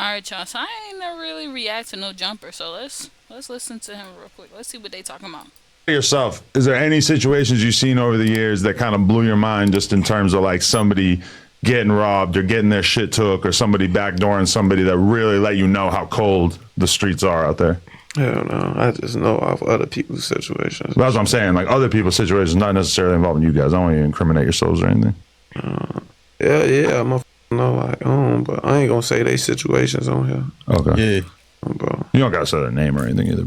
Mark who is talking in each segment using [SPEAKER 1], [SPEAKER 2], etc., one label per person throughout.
[SPEAKER 1] All right, y'all. So I ain't never really react to no jumper. So let's listen to him real quick. Let's see what they talking about.
[SPEAKER 2] Yourself, is there any situations you've seen over the years that kind of blew your mind, just in terms of like somebody getting robbed or getting their shit took, or somebody backdooring somebody, that really let you know how cold the streets are out there?
[SPEAKER 3] Hell no. I just know of other people's situations.
[SPEAKER 2] That's what I'm saying. Like other people's situations, not necessarily involving you guys. I don't want you to incriminate yourselves or anything.
[SPEAKER 3] Yeah, I'm a know like but I ain't gonna say they situations on here.
[SPEAKER 2] Okay.
[SPEAKER 4] Yeah.
[SPEAKER 3] Bro.
[SPEAKER 2] You don't gotta say their name or anything either,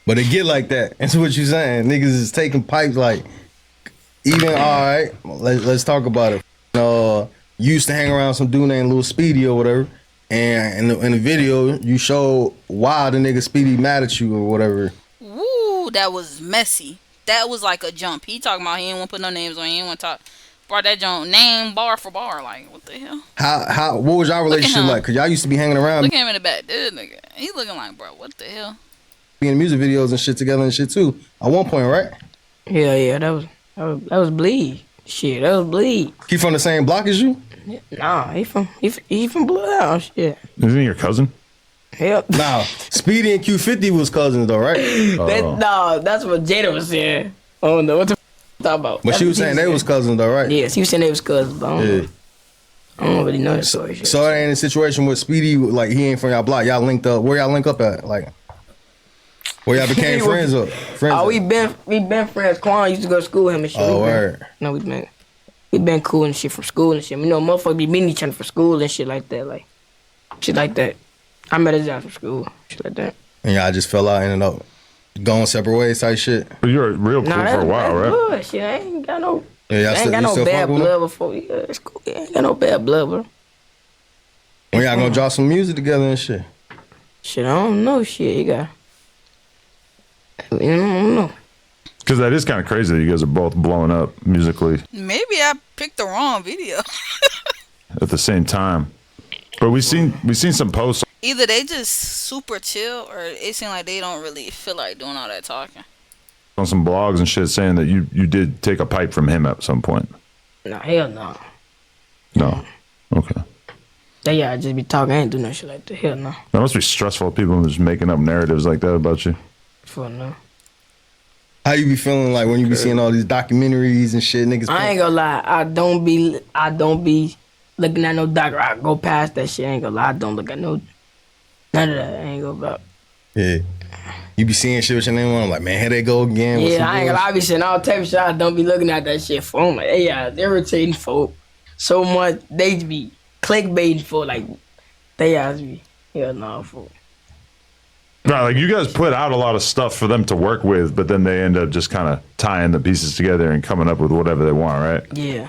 [SPEAKER 4] But it get like that. That's what you saying. Niggas is taking pipes like, even, all right, let's talk about it. You used to hang around some dude named Lil Speedy or whatever, and in the video, you showed why the nigga Speedy mad at you or whatever.
[SPEAKER 1] Woo, that was messy. That was like a jump. He talking about he ain't want to put no names on. He ain't want to talk. Brought that jump name bar for bar. Like, what the hell?
[SPEAKER 4] What was y'all relationship like? Cause y'all used to be hanging around.
[SPEAKER 1] Look at him in the back. Dude, nigga. He looking like, bro, what the hell?
[SPEAKER 4] Being music videos and shit together and shit too. At one point, right?
[SPEAKER 5] Yeah, that was Bleed. Shit, that was Bleed.
[SPEAKER 4] He from the same block as you?
[SPEAKER 5] Nah, he from Bloodhouse. Shit.
[SPEAKER 2] Isn't he your cousin?
[SPEAKER 5] Hell.
[SPEAKER 4] Nah, Speedy and Q50 was cousins though, right?
[SPEAKER 5] No, that's what Jada was saying. I don't know what the talk about.
[SPEAKER 4] But she was saying they was cousins though, right?
[SPEAKER 5] Yeah, she was saying they was cousins, but I don't really know that story.
[SPEAKER 4] So it ain't a situation with Speedy, like he ain't from y'all block. Y'all linked up. Where y'all link up at? Like, where y'all became friends up?
[SPEAKER 5] We been friends. Quan used to go to school with him and shit.
[SPEAKER 4] Oh, word.
[SPEAKER 5] No, we been cool and shit from school and shit. You know, motherfuckers be meeting each other for school and shit like that. Like, shit like that. I met his ass from school. Shit like that.
[SPEAKER 4] And y'all just fell out, ended up going separate ways type shit.
[SPEAKER 2] But you were real cool for a while, right?
[SPEAKER 5] Good. Shit, I ain't got no.
[SPEAKER 4] Yeah,
[SPEAKER 5] I ain't got no bad blood before. Yeah, it's cool. I ain't got no bad blood, bro.
[SPEAKER 4] When y'all gonna drop some music together and shit?
[SPEAKER 5] Shit, I don't know. Shit, you got. I don't know.
[SPEAKER 2] Because that is kind of crazy that you guys are both blowing up musically
[SPEAKER 1] Maybe I picked the wrong video.
[SPEAKER 2] at the same time. But we seen some posts.
[SPEAKER 1] Either they just super chill, or it seems like they don't really feel like doing all that talking.
[SPEAKER 2] On some blogs and shit saying that you did take a pipe from him at some point.
[SPEAKER 5] Nah, hell no.
[SPEAKER 2] No. Okay.
[SPEAKER 5] I just be talking. I ain't do no shit like that. Hell no.
[SPEAKER 2] That must be stressful. People just making up narratives like that about you.
[SPEAKER 5] For no.
[SPEAKER 4] How you be feeling like when you be seeing all these documentaries and shit, niggas?
[SPEAKER 5] I ain't gonna lie. I don't be looking at no doc. I go past that shit. I ain't gonna lie. I don't look at none of that. I ain't gonna about.
[SPEAKER 4] Yeah. You be seeing shit with your name on. I'm like, man, here they go again.
[SPEAKER 5] Yeah, I ain't gonna lie. I be seeing all type of shit. I don't be looking at that shit for. I'm like, they're irritating folk so much. They be clickbaiting for like, they ask me. Hell no, for.
[SPEAKER 2] Right, like you guys put out a lot of stuff for them to work with, but then they end up just kind of tying the pieces together and coming up with whatever they want, right?
[SPEAKER 5] Yeah.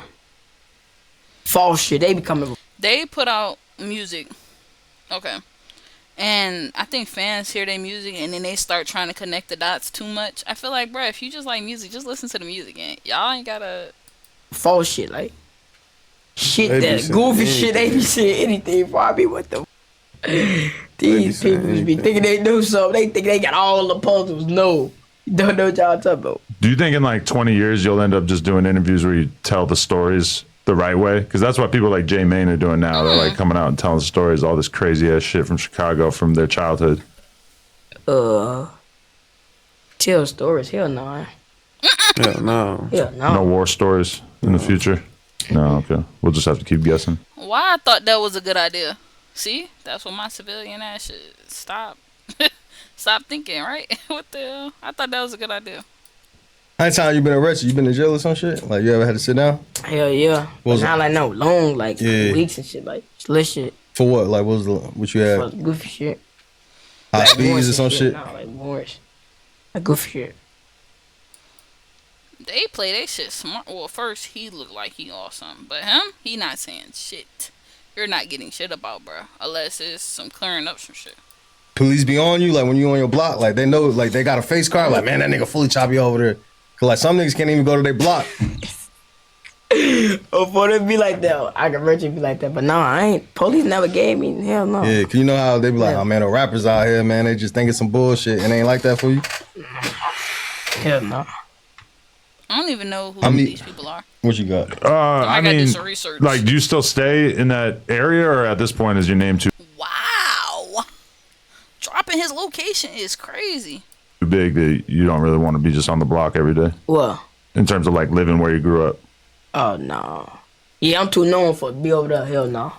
[SPEAKER 5] False shit. They be coming.
[SPEAKER 1] They put out music. Okay. And I think fans hear their music and then they start trying to connect the dots too much. I feel like, bro, if you just like music, just listen to the music. And y'all ain't gotta.
[SPEAKER 5] False shit, like. Shit
[SPEAKER 4] They be
[SPEAKER 5] that
[SPEAKER 4] saying
[SPEAKER 5] goofy
[SPEAKER 4] anything.
[SPEAKER 5] shit. They be saying anything for. I be what the. These
[SPEAKER 4] saying
[SPEAKER 5] people be
[SPEAKER 4] anything.
[SPEAKER 5] thinking they do something. They think they got all the puzzles. No. You don't know what y'all talking about.
[SPEAKER 2] Do you think in like 20 years you'll end up just doing interviews where you tell the stories the right way? Because that's what people like Jay Main are doing now. They're like coming out and telling stories, all this crazy ass shit from Chicago, from their childhood.
[SPEAKER 5] Tell stories. Hell no.
[SPEAKER 3] Hell no.
[SPEAKER 5] Hell no.
[SPEAKER 2] No war stories in the future? No, okay. We'll just have to keep guessing.
[SPEAKER 1] Why I thought that was a good idea. See? That's what my civilian ass should stop. Stop thinking, right? What the hell? I thought that was a good idea.
[SPEAKER 4] How many times you been arrested? You been in jail or some shit? Like you ever had to sit down?
[SPEAKER 5] Hell yeah.
[SPEAKER 4] What was
[SPEAKER 5] But not
[SPEAKER 4] it?
[SPEAKER 5] like no long, like
[SPEAKER 4] Yeah.
[SPEAKER 5] weeks and shit. Like slit shit.
[SPEAKER 4] For what? Like what you
[SPEAKER 5] For
[SPEAKER 4] had?
[SPEAKER 5] goofy shit.
[SPEAKER 4] High
[SPEAKER 5] Like
[SPEAKER 4] speeds
[SPEAKER 5] warrants
[SPEAKER 4] or
[SPEAKER 5] and
[SPEAKER 4] some shit?
[SPEAKER 5] No, like warrants. Like goofy shit.
[SPEAKER 1] They play that shit smart. Well, first, he looked like he awesome. But him, he not saying shit. You're not getting shit about, bro. Unless it's some clearing up some shit.
[SPEAKER 4] Police be on you like when you on your block, like they know, like they got a face card, like man, that nigga fully choppy over there. Cause like some niggas can't even go to their block.
[SPEAKER 5] Oh, for it be like that. I can virtually be like that. But no, I ain't. Police never gave me. Hell no.
[SPEAKER 4] Yeah, cause you know how they be like,
[SPEAKER 5] Yeah.
[SPEAKER 4] oh man, the rappers out here, man, they just thinking some bullshit, and they ain't like that for you.
[SPEAKER 5] Hell no.
[SPEAKER 1] I don't even know who
[SPEAKER 4] I mean-
[SPEAKER 1] these people are.
[SPEAKER 4] What you got?
[SPEAKER 2] I
[SPEAKER 1] gotta do
[SPEAKER 2] mean,
[SPEAKER 1] some research.
[SPEAKER 2] like, do you still stay in that area, or at this point is your name too?
[SPEAKER 1] dropping his location is crazy.
[SPEAKER 2] Too big that you don't really want to be just on the block every day
[SPEAKER 5] Well,
[SPEAKER 2] in terms of like living where you grew up.
[SPEAKER 5] oh no. Yeah, I'm too known for to be over there. Hell no.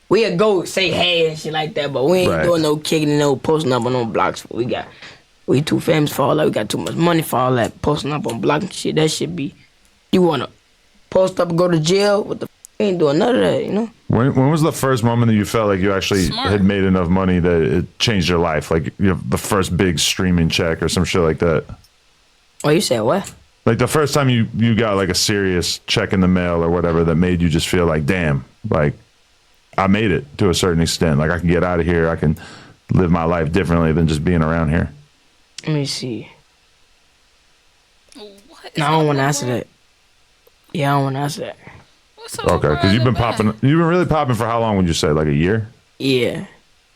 [SPEAKER 5] We'll go say hey and shit like that, but we ain't
[SPEAKER 2] Right.
[SPEAKER 5] doing no kicking and no posting up on no blocks. We too famous for all that. We got too much money for all that posting up on blocks and shit. That shit be. You wanna post up and go to jail? What the? We ain't doing none of that, you know.
[SPEAKER 2] When was the first moment that you felt like you actually
[SPEAKER 1] Smart.
[SPEAKER 2] had made enough money that it changed your life? Like you know, the first big streaming check or some shit like that.
[SPEAKER 5] Oh, you said what?
[SPEAKER 2] Like the first time you got like a serious check in the mail or whatever that made you just feel like, damn, like I made it to a certain extent. Like I can get out of here. I can live my life differently than just being around here.
[SPEAKER 5] Let me see.
[SPEAKER 1] What is
[SPEAKER 5] No, I don't want to
[SPEAKER 1] up,
[SPEAKER 5] answer
[SPEAKER 1] bro?
[SPEAKER 5] that. Yeah, I don't want to answer that.
[SPEAKER 1] What's up,
[SPEAKER 2] Okay,
[SPEAKER 1] bro?
[SPEAKER 2] because you've been
[SPEAKER 1] Back.
[SPEAKER 2] popping. You've been really popping for how long would you say? Like a year?
[SPEAKER 5] Yeah.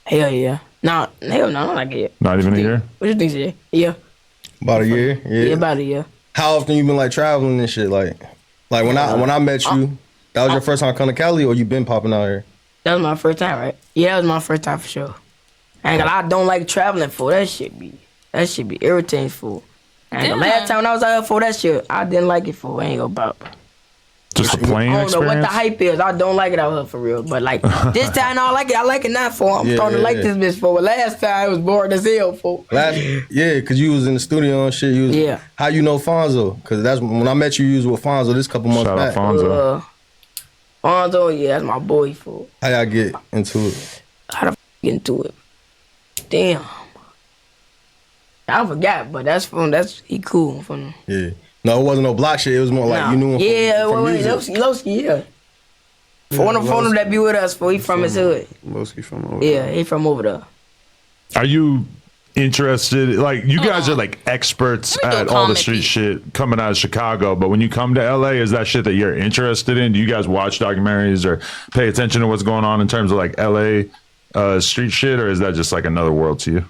[SPEAKER 5] Hell yeah. No, hell no, not like it.
[SPEAKER 2] Not even a year?
[SPEAKER 5] What you think, CJ? Yeah.
[SPEAKER 4] About a year.
[SPEAKER 5] Yeah,
[SPEAKER 4] Yeah.
[SPEAKER 5] about a year.
[SPEAKER 4] How often you been like traveling and shit? Like when I met you, that was your first time coming to Cali, or you been popping out here?
[SPEAKER 5] That was my first time, right? Yeah, that was my first time for sure. I don't like traveling for that shit be irritating for. And the
[SPEAKER 1] Damn.
[SPEAKER 5] last time when I was out here for that shit, I didn't like it for. I ain't gonna pop.
[SPEAKER 2] Just a playing
[SPEAKER 5] I don't know what
[SPEAKER 2] experience?
[SPEAKER 5] the hype is. I don't like it out here for real. But like this time I like it. I like it now for. I'm
[SPEAKER 4] Yeah,
[SPEAKER 5] starting to like
[SPEAKER 4] yeah.
[SPEAKER 5] this bitch for. But last time it was boring as hell for.
[SPEAKER 4] Yeah, cause you was in the studio and shit. You was,
[SPEAKER 5] Yeah.
[SPEAKER 4] How you know Fonzo? Cause that's when I met you. You was with Fonzo this couple months
[SPEAKER 2] Shout out
[SPEAKER 4] back.
[SPEAKER 2] Fonzo.
[SPEAKER 5] Fonzo, yeah, that's my boy for.
[SPEAKER 4] How y'all get into it?
[SPEAKER 5] How the f get into it? Damn. I forgot, but he cool from.
[SPEAKER 4] Yeah. No, it wasn't no block shit. It was more like
[SPEAKER 5] Nah.
[SPEAKER 4] you knew him
[SPEAKER 5] Yeah,
[SPEAKER 4] from
[SPEAKER 5] wait,
[SPEAKER 4] music.
[SPEAKER 5] Lowski, yeah. For one of them that be with us, for he from his hood.
[SPEAKER 3] Mostly from over
[SPEAKER 5] Yeah, he from over there.
[SPEAKER 2] Are you interested? Like, you guys are like experts
[SPEAKER 1] Let me do a
[SPEAKER 2] at all the
[SPEAKER 1] comment
[SPEAKER 2] street
[SPEAKER 1] piece.
[SPEAKER 2] shit coming out of Chicago, but when you come to LA, is that shit that you're interested in? Do you guys watch documentaries or pay attention to what's going on in terms of like LA street shit, or is that just like another world to you?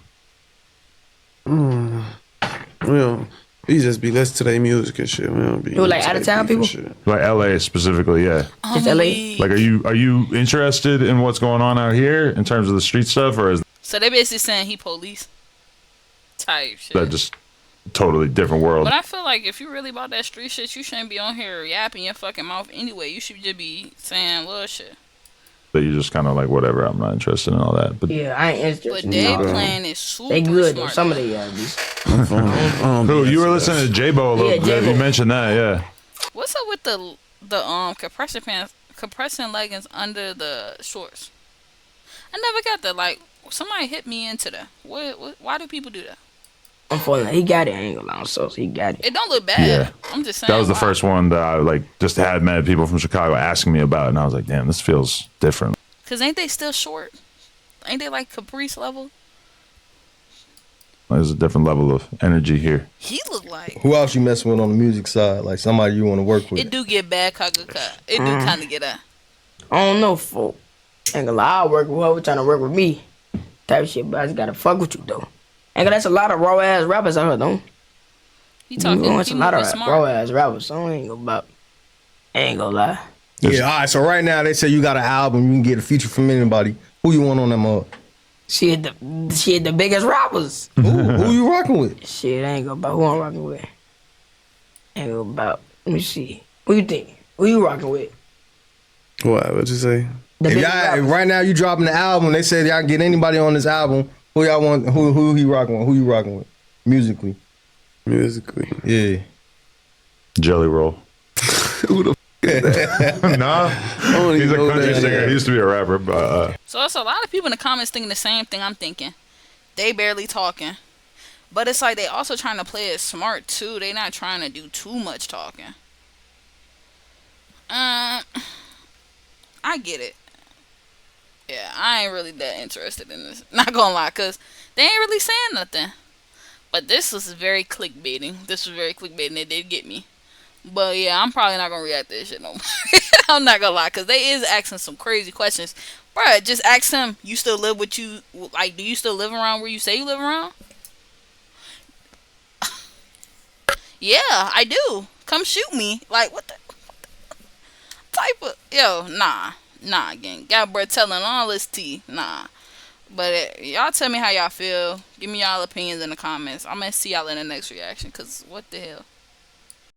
[SPEAKER 3] Well, we just be listening to their music and shit. We don't be.
[SPEAKER 5] You like
[SPEAKER 3] into
[SPEAKER 5] out of
[SPEAKER 3] their
[SPEAKER 5] town
[SPEAKER 3] beef and
[SPEAKER 5] people?
[SPEAKER 3] shit.
[SPEAKER 2] Like LA specifically, yeah.
[SPEAKER 5] Just LA.
[SPEAKER 1] weak.
[SPEAKER 2] Like, are you interested in what's going on out here in terms of the street stuff, or is
[SPEAKER 1] So they basically saying he police type shit.
[SPEAKER 2] that just totally different world?
[SPEAKER 1] But I feel like if you really about that street shit, you shouldn't be on here yapping your fucking mouth anyway. You should just be saying little shit.
[SPEAKER 2] That you just kind of like, whatever, I'm not interested in all that. But
[SPEAKER 5] Yeah, I ain't
[SPEAKER 1] But
[SPEAKER 5] interested.
[SPEAKER 1] they
[SPEAKER 5] in all that.
[SPEAKER 1] playing is super
[SPEAKER 5] They good though.
[SPEAKER 1] smart.
[SPEAKER 5] Some of they be.
[SPEAKER 2] Who, you were listening to J-Bo a little
[SPEAKER 5] Yeah,
[SPEAKER 2] bit.
[SPEAKER 5] J-Bo.
[SPEAKER 2] You mentioned that, yeah.
[SPEAKER 1] What's up with the compression pants, compressing leggings under the shorts? I never got that. Like somebody hit me into that. What? Why do people do that?
[SPEAKER 5] I'm falling. He got it. I ain't gonna lie. So he got it.
[SPEAKER 1] It don't look bad.
[SPEAKER 2] Yeah.
[SPEAKER 1] I'm just saying.
[SPEAKER 2] That was the
[SPEAKER 1] why?
[SPEAKER 2] first one that I like just had mad people from Chicago asking me about, and I was like, damn, this feels different.
[SPEAKER 1] Cause ain't they still short? Ain't they like Caprice level?
[SPEAKER 2] There's a different level of energy here.
[SPEAKER 1] He look like.
[SPEAKER 4] Who else you messing with on the music side? Like somebody you want to work with?
[SPEAKER 1] It do get bad, Kagaka. It do kind of get that.
[SPEAKER 5] I don't know, folk. Ain't gonna lie. I work with whoever trying to work with me. Type of shit, but I just gotta fuck with you though. Ain't gonna. That's a lot of raw ass rappers out here, though.
[SPEAKER 1] He talking.
[SPEAKER 5] It's
[SPEAKER 1] He
[SPEAKER 5] a lot
[SPEAKER 1] moving
[SPEAKER 5] of
[SPEAKER 1] smart.
[SPEAKER 5] raw ass rappers. So I ain't gonna bop. I ain't gonna lie.
[SPEAKER 4] Yeah. All right. So right now they say you got an album. You can get a feature from anybody. Who you want on that mug?
[SPEAKER 5] She had the biggest rappers.
[SPEAKER 4] Who you rocking with?
[SPEAKER 5] Shit, I ain't gonna about who I'm rocking with. Ain't gonna about. Let me see. What you think? Who you rocking with?
[SPEAKER 3] What you say?
[SPEAKER 5] The
[SPEAKER 4] If
[SPEAKER 5] biggest
[SPEAKER 4] y'all,
[SPEAKER 5] rappers.
[SPEAKER 4] if right now you dropping the album, they said y'all can get anybody on this album. Who y'all want? Who he rocking with? Who you rocking with? Musically.
[SPEAKER 3] Musically.
[SPEAKER 4] Yeah.
[SPEAKER 2] Jelly Roll.
[SPEAKER 3] Who the
[SPEAKER 2] Nah,
[SPEAKER 3] don't
[SPEAKER 2] he's
[SPEAKER 3] even
[SPEAKER 2] a
[SPEAKER 3] know
[SPEAKER 2] country
[SPEAKER 3] that.
[SPEAKER 2] singer. He used to be a rapper, but
[SPEAKER 1] So it's a lot of people in the comments thinking the same thing I'm thinking. They barely talking. But it's like they also trying to play it smart too. They not trying to do too much talking. I get it. Yeah, I ain't really that interested in this. Not gonna lie, cause they ain't really saying nothing. But this was very clickbaiting. This was very clickbaiting. It did get me. But yeah, I'm probably not gonna react to this shit no more. I'm not gonna lie, cause they is asking some crazy questions. Bruh, just ask them. You still live with you? Like, do you still live around where you say you live around? Yeah, I do. Come shoot me. Like, what the type of... Yo, nah, gang. Got bruh telling all this tea. Nah. But y'all tell me how y'all feel. Give me y'all opinions in the comments. I'm gonna see y'all in the next reaction. Cause what the hell?